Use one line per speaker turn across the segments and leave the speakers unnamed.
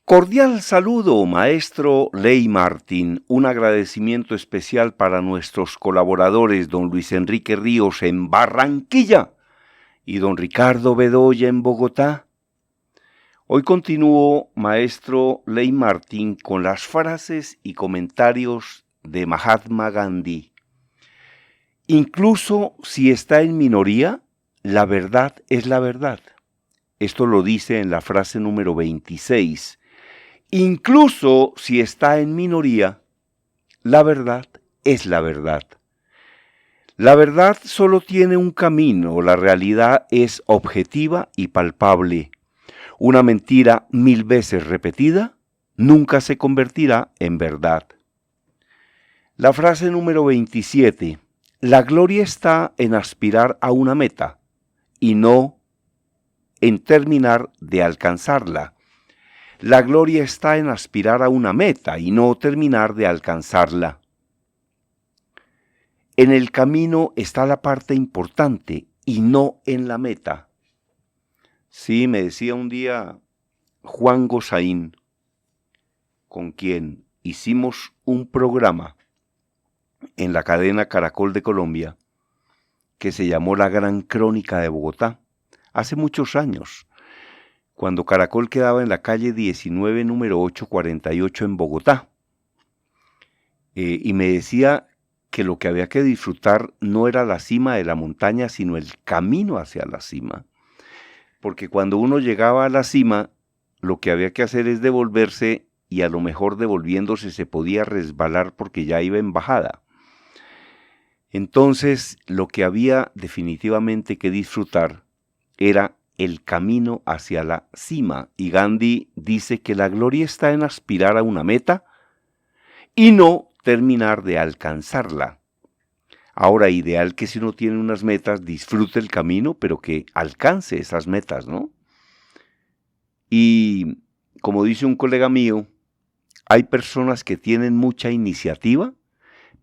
Cordial saludo, maestro Ley Martín. Un agradecimiento especial para nuestros colaboradores, don Luis Enrique Ríos en Barranquilla y don Ricardo Bedoya en Bogotá. Hoy continúo, maestro Ley Martín, con las frases y comentarios de Mahatma Gandhi. Incluso si está en minoría, la verdad es la verdad. Esto lo dice en la frase número 26. Incluso si está en minoría, la verdad es la verdad. La verdad solo tiene un camino, la realidad es objetiva y palpable. Una mentira 1000 veces repetida nunca se convertirá en verdad. La frase número 27. La gloria está en aspirar a una meta y no en terminar de alcanzarla. La gloria está en aspirar a una meta y no terminar de alcanzarla. En el camino está la parte importante y no en la meta. Sí, me decía un día Juan Gosaín, con quien hicimos un programa en la cadena Caracol de Colombia, que se llamó La Gran Crónica de Bogotá, hace muchos años, cuando Caracol quedaba en la calle 19, número 848 en Bogotá. Y me decía que lo que había que disfrutar no era la cima de la montaña, sino el camino hacia la cima. Porque cuando uno llegaba a la cima, lo que había que hacer es devolverse, y a lo mejor devolviéndose se podía resbalar porque ya iba en bajada. Entonces, lo que había definitivamente que disfrutar era el camino hacia la cima. Y Gandhi dice que la gloria está en aspirar a una meta y no terminar de alcanzarla. Ahora, ideal que si uno tiene unas metas, disfrute el camino, pero que alcance esas metas, ¿no? Y como dice un colega mío, hay personas que tienen mucha iniciativa,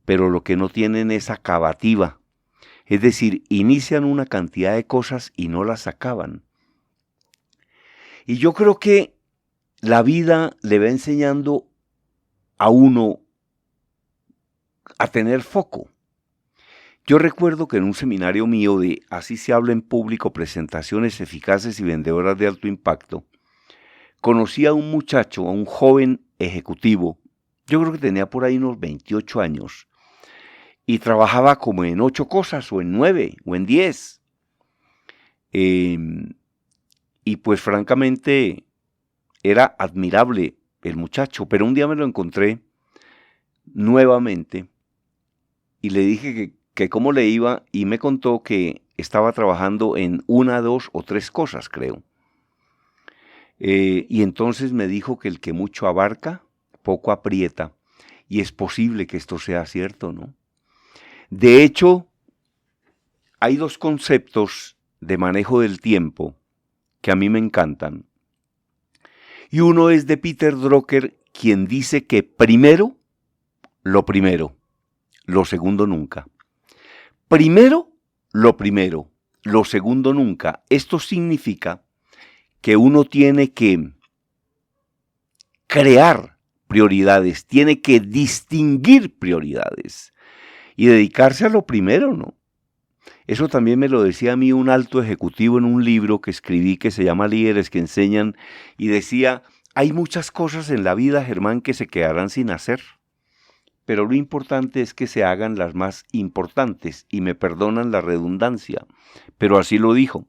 pero lo que no tienen es acabativa. Es decir, inician una cantidad de cosas y no las acaban. Y yo creo que la vida le va enseñando a uno a tener foco. Yo recuerdo que en un seminario mío de Así se habla en público, presentaciones eficaces y vendedoras de alto impacto, conocí a un muchacho, a un joven ejecutivo, yo creo que tenía por ahí unos 28 años, y trabajaba como en 8 cosas, o en 9, o en 10. Y pues francamente era admirable el muchacho, pero un día me lo encontré nuevamente y le dije que cómo le iba, y me contó que estaba trabajando en 1, 2 o 3 cosas, creo. Y entonces me dijo que el que mucho abarca, poco aprieta, y es posible que esto sea cierto, ¿no? De hecho, hay 2 conceptos de manejo del tiempo que a mí me encantan. Y uno es de Peter Drucker, quien dice que primero, lo segundo nunca. Primero, lo segundo nunca. Esto significa que uno tiene que crear prioridades, tiene que distinguir prioridades y dedicarse a lo primero, ¿no? Eso también me lo decía a mí un alto ejecutivo en un libro que escribí que se llama Líderes que Enseñan, y decía, hay muchas cosas en la vida, Germán, que se quedarán sin hacer, pero lo importante es que se hagan las más importantes, y me perdonan la redundancia, pero así lo dijo.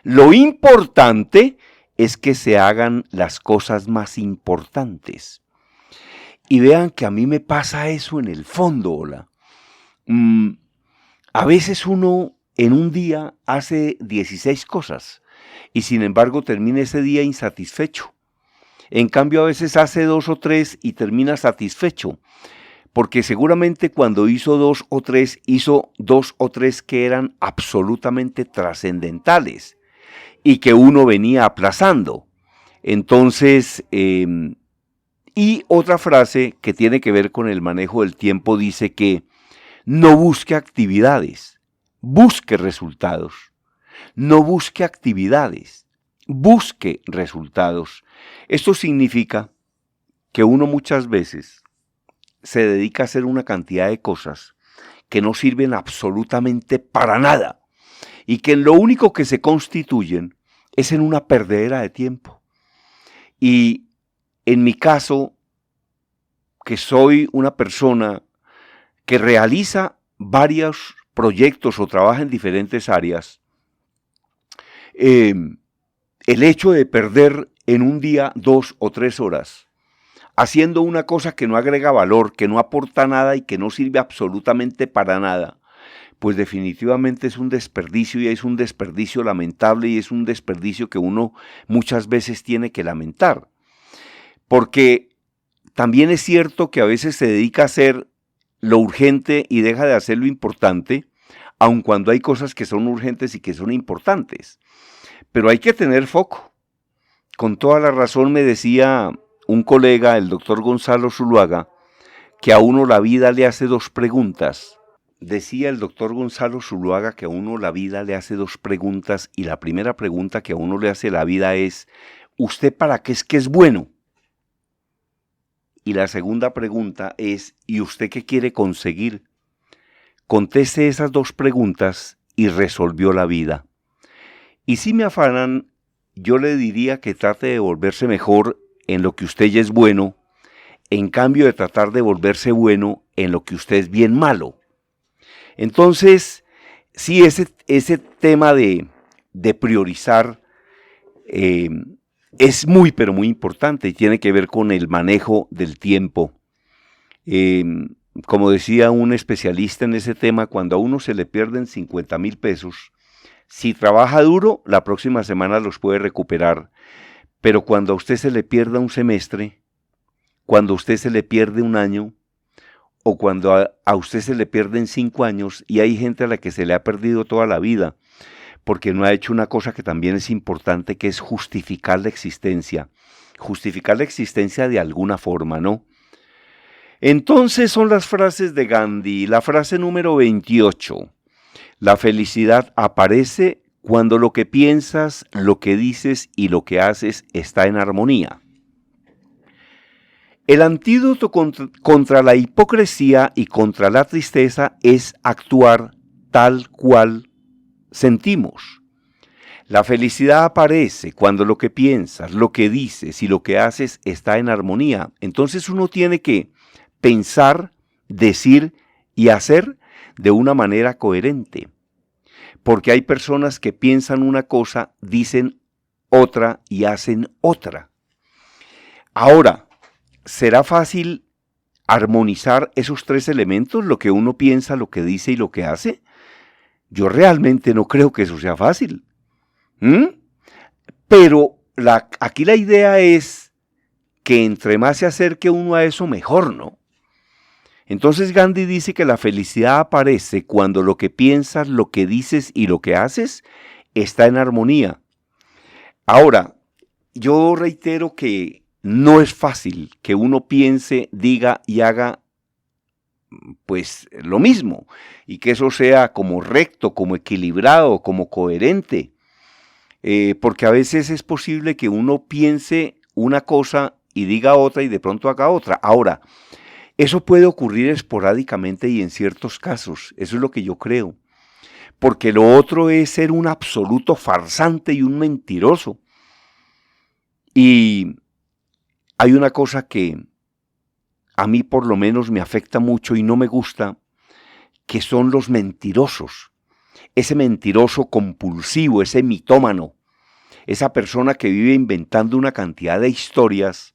Lo importante es que se hagan las cosas más importantes. Y vean que a mí me pasa eso en el fondo, hola. A veces uno en un día hace 16 cosas y sin embargo termina ese día insatisfecho. En cambio a veces hace 2 o 3 y termina satisfecho, porque seguramente cuando hizo 2 o 3, hizo 2 o 3 que eran absolutamente trascendentales y que uno venía aplazando. Entonces, y otra frase que tiene que ver con el manejo del tiempo dice que no busque actividades, busque resultados. No busque actividades, busque resultados. Esto significa que uno muchas veces se dedica a hacer una cantidad de cosas que no sirven absolutamente para nada y que en lo único que se constituyen es en una perdedera de tiempo. Y en mi caso, que soy una persona que realiza varios proyectos o trabaja en diferentes áreas, el hecho de perder en un día 2 o 3 horas haciendo una cosa que no agrega valor, que no aporta nada y que no sirve absolutamente para nada, pues definitivamente es un desperdicio y es un desperdicio lamentable y es un desperdicio que uno muchas veces tiene que lamentar. Porque también es cierto que a veces se dedica a hacer lo urgente y deja de hacer lo importante, aun cuando hay cosas que son urgentes y que son importantes. Pero hay que tener foco. Con toda la razón me decía un colega, el doctor Gonzalo Zuluaga, que a uno la vida le hace 2 preguntas. Decía el doctor Gonzalo Zuluaga que a uno la vida le hace 2 preguntas y la primera pregunta que a uno le hace la vida es, ¿usted para qué es que es bueno? Y la segunda pregunta es, ¿y usted qué quiere conseguir? Conteste esas 2 preguntas y resolvió la vida. Y si me afanan, yo le diría que trate de volverse mejor en lo que usted ya es bueno, en cambio de tratar de volverse bueno en lo que usted es bien malo. Entonces, sí, ese tema de priorizar es muy, pero muy importante y tiene que ver con el manejo del tiempo. Como decía un especialista en ese tema, cuando a uno se le pierden 50,000 pesos, si trabaja duro, la próxima semana los puede recuperar. Pero cuando a usted se le pierda un semestre, cuando a usted se le pierde un año, o cuando a usted se le pierden 5 años, y hay gente a la que se le ha perdido toda la vida, porque no ha hecho una cosa que también es importante, que es justificar la existencia de alguna forma, ¿no? Entonces son las frases de Gandhi. La frase número 28. La felicidad aparece cuando lo que piensas, lo que dices y lo que haces está en armonía. El antídoto contra la hipocresía y contra la tristeza es actuar tal cual sentimos. La felicidad aparece cuando lo que piensas, lo que dices y lo que haces está en armonía. Entonces uno tiene que pensar, decir y hacer de una manera coherente. Porque hay personas que piensan una cosa, dicen otra y hacen otra. Ahora, ¿será fácil armonizar esos 3 elementos, lo que uno piensa, lo que dice y lo que hace? Yo realmente no creo que eso sea fácil. Pero aquí la idea es que entre más se acerque uno a eso, mejor, ¿no? Entonces Gandhi dice que la felicidad aparece cuando lo que piensas, lo que dices y lo que haces está en armonía. Ahora, yo reitero que no es fácil que uno piense, diga y haga pues lo mismo y que eso sea como recto, como equilibrado, como coherente, porque a veces es posible que uno piense una cosa y diga otra y de pronto haga otra. Ahora, eso puede ocurrir esporádicamente y en ciertos casos, eso es lo que yo creo, porque lo otro es ser un absoluto farsante y un mentiroso. Y hay una cosa que a mí por lo menos me afecta mucho y no me gusta, que son los mentirosos. Ese mentiroso compulsivo, ese mitómano, esa persona que vive inventando una cantidad de historias,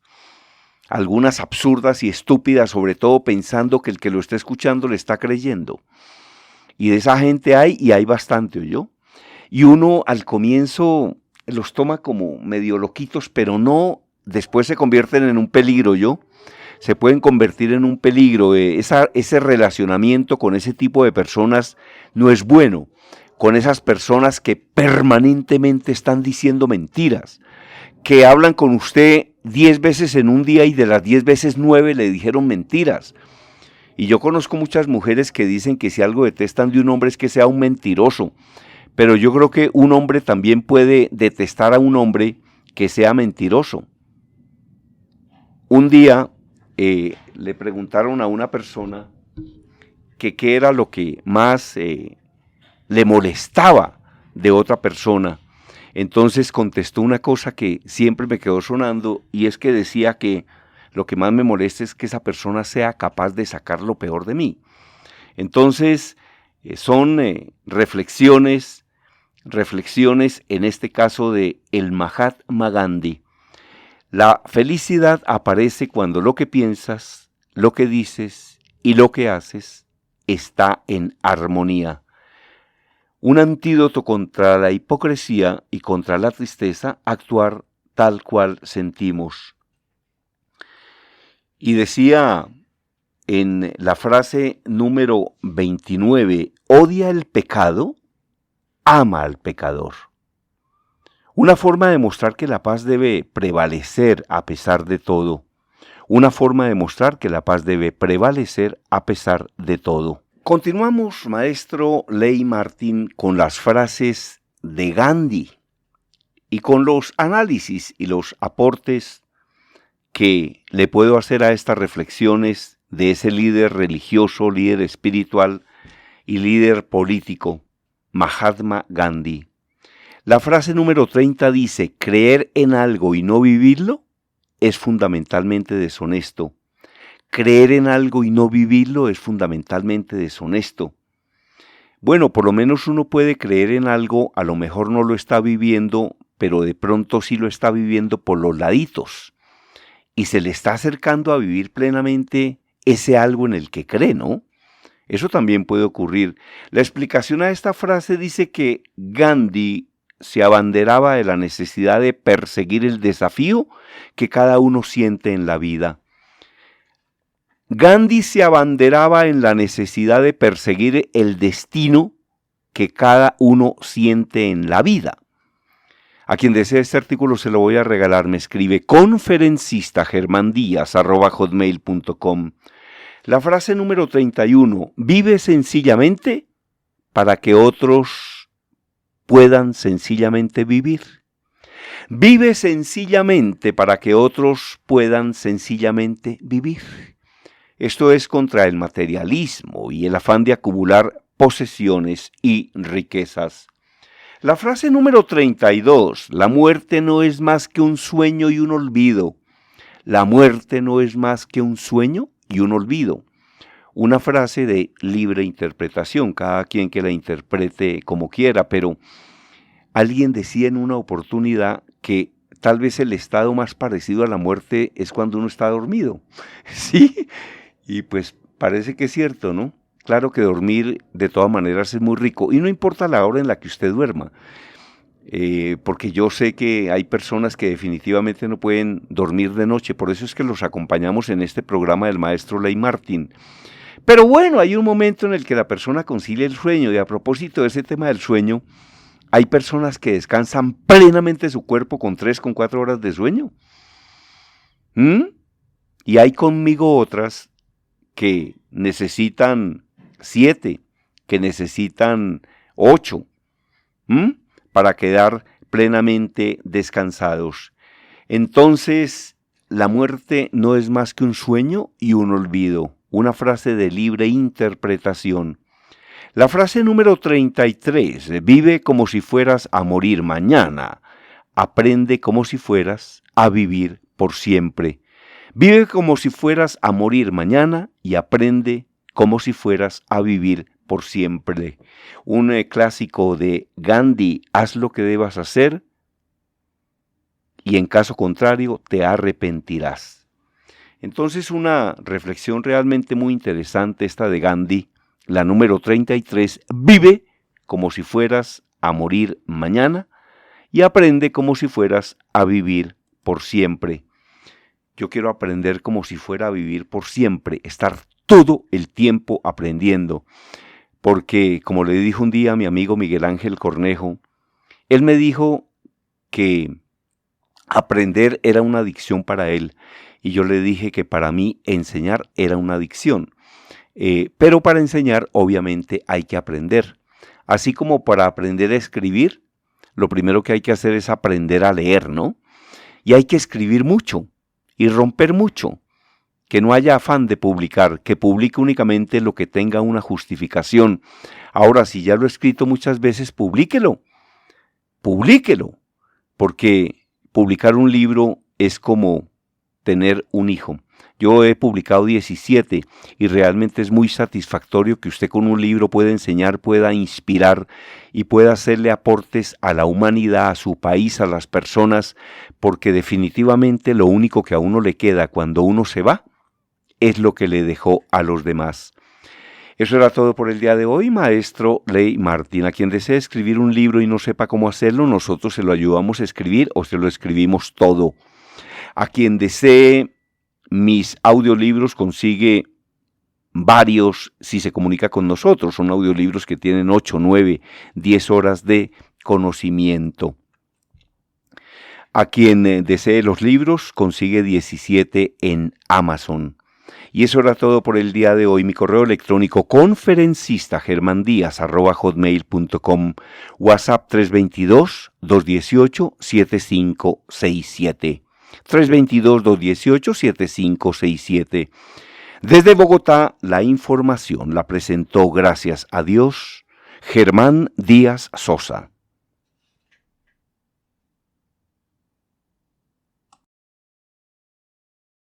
algunas absurdas y estúpidas, sobre todo pensando que el que lo está escuchando le está creyendo. Y de esa gente hay, y hay bastante, ¿oyó? Y uno al comienzo los toma como medio loquitos, pero no, después se convierten en un peligro, ¿yo? Se pueden convertir en un peligro. Ese relacionamiento con ese tipo de personas no es bueno, con esas personas que permanentemente están diciendo mentiras, que hablan con usted 10 veces en un día y de las 10 veces 9 le dijeron mentiras. Y yo conozco muchas mujeres que dicen que si algo detestan de un hombre es que sea un mentiroso, pero yo creo que un hombre también puede detestar a un hombre que sea mentiroso. Un día le preguntaron a una persona que qué era lo que más le molestaba de otra persona. Entonces contestó una cosa que siempre me quedó sonando, y es que decía que lo que más me molesta es que esa persona sea capaz de sacar lo peor de mí. Entonces son reflexiones en este caso de el Mahatma Gandhi. La felicidad aparece cuando lo que piensas, lo que dices y lo que haces está en armonía. Un antídoto contra la hipocresía y contra la tristeza, actuar tal cual sentimos. Y decía en la frase número 29, odia el pecado, ama al pecador. Una forma de mostrar que la paz debe prevalecer a pesar de todo. Una forma de mostrar que la paz debe prevalecer a pesar de todo. Continuamos, maestro Ley Martín, con las frases de Gandhi y con los análisis y los aportes que le puedo hacer a estas reflexiones de ese líder religioso, líder espiritual y líder político, Mahatma Gandhi. La frase número 30 dice, creer en algo y no vivirlo es fundamentalmente deshonesto. Creer en algo y no vivirlo es fundamentalmente deshonesto. Bueno, por lo menos uno puede creer en algo, a lo mejor no lo está viviendo, pero de pronto sí lo está viviendo por los laditos. Y se le está acercando a vivir plenamente ese algo en el que cree, ¿no? Eso también puede ocurrir. La explicación a esta frase dice que Gandhi se abanderaba de la necesidad de perseguir el desafío que cada uno siente en la vida. Gandhi se abanderaba en la necesidad de perseguir el destino que cada uno siente en la vida. A quien desee este artículo se lo voy a regalar. Me escribe conferencistagermandias@hotmail.com. La frase número 31. Vive sencillamente para que otros puedan sencillamente vivir. Vive sencillamente para que otros puedan sencillamente vivir. Esto es contra el materialismo y el afán de acumular posesiones y riquezas. La frase número 32, la muerte no es más que un sueño y un olvido. La muerte no es más que un sueño y un olvido. Una frase de libre interpretación, cada quien que la interprete como quiera, pero alguien decía en una oportunidad que tal vez el estado más parecido a la muerte es cuando uno está dormido. ¿Sí? Y pues parece que es cierto, ¿no? Claro que dormir de todas maneras es muy rico y no importa la hora en la que usted duerma, porque yo sé que hay personas que definitivamente no pueden dormir de noche, por eso es que los acompañamos en este programa del maestro Ley Martín. Pero bueno, hay un momento en el que la persona concilia el sueño, y a propósito de ese tema del sueño, hay personas que descansan plenamente su cuerpo con 3, con 4 horas de sueño. Y hay conmigo otras que necesitan 7, que necesitan 8, para quedar plenamente descansados. Entonces, la muerte no es más que un sueño y un olvido, una frase de libre interpretación. La frase número 33, vive como si fueras a morir mañana, aprende como si fueras a vivir por siempre. Vive como si fueras a morir mañana y aprende como si fueras a vivir por siempre. Un clásico de Gandhi, haz lo que debas hacer y en caso contrario te arrepentirás. Entonces una reflexión realmente muy interesante esta de Gandhi, la número 33, vive como si fueras a morir mañana y aprende como si fueras a vivir por siempre. Yo quiero aprender como si fuera a vivir por siempre, estar todo el tiempo aprendiendo. Porque, como le dijo un día a mi amigo Miguel Ángel Cornejo, él me dijo que aprender era una adicción para él. Y yo le dije que para mí enseñar era una adicción. Pero para enseñar, obviamente, hay que aprender. Así como para aprender a escribir, lo primero que hay que hacer es aprender a leer, ¿no? Y hay que escribir mucho y romper mucho. Que no haya afán de publicar, que publique únicamente lo que tenga una justificación. Ahora, si ya lo he escrito muchas veces, publíquelo, porque publicar un libro es como tener un hijo. Yo he publicado 17 y realmente es muy satisfactorio que usted con un libro pueda enseñar, pueda inspirar y pueda hacerle aportes a la humanidad, a su país, a las personas, porque definitivamente lo único que a uno le queda cuando uno se va es lo que le dejó a los demás. Eso era todo por el día de hoy, maestro Ley Martín. A quien desee escribir un libro y no sepa cómo hacerlo, nosotros se lo ayudamos a escribir o se lo escribimos todo. A quien desee mis audiolibros, consigue varios si se comunica con nosotros. Son audiolibros que tienen 8, 9, 10 horas de conocimiento. A quien desee los libros, consigue 17 en Amazon. Y eso era todo por el día de hoy. Mi correo electrónico conferencistagermandias@hotmail.com, WhatsApp 322-218-7567. 322-218-7567. Desde Bogotá, la información la presentó, gracias a Dios, Germán Díaz Sosa.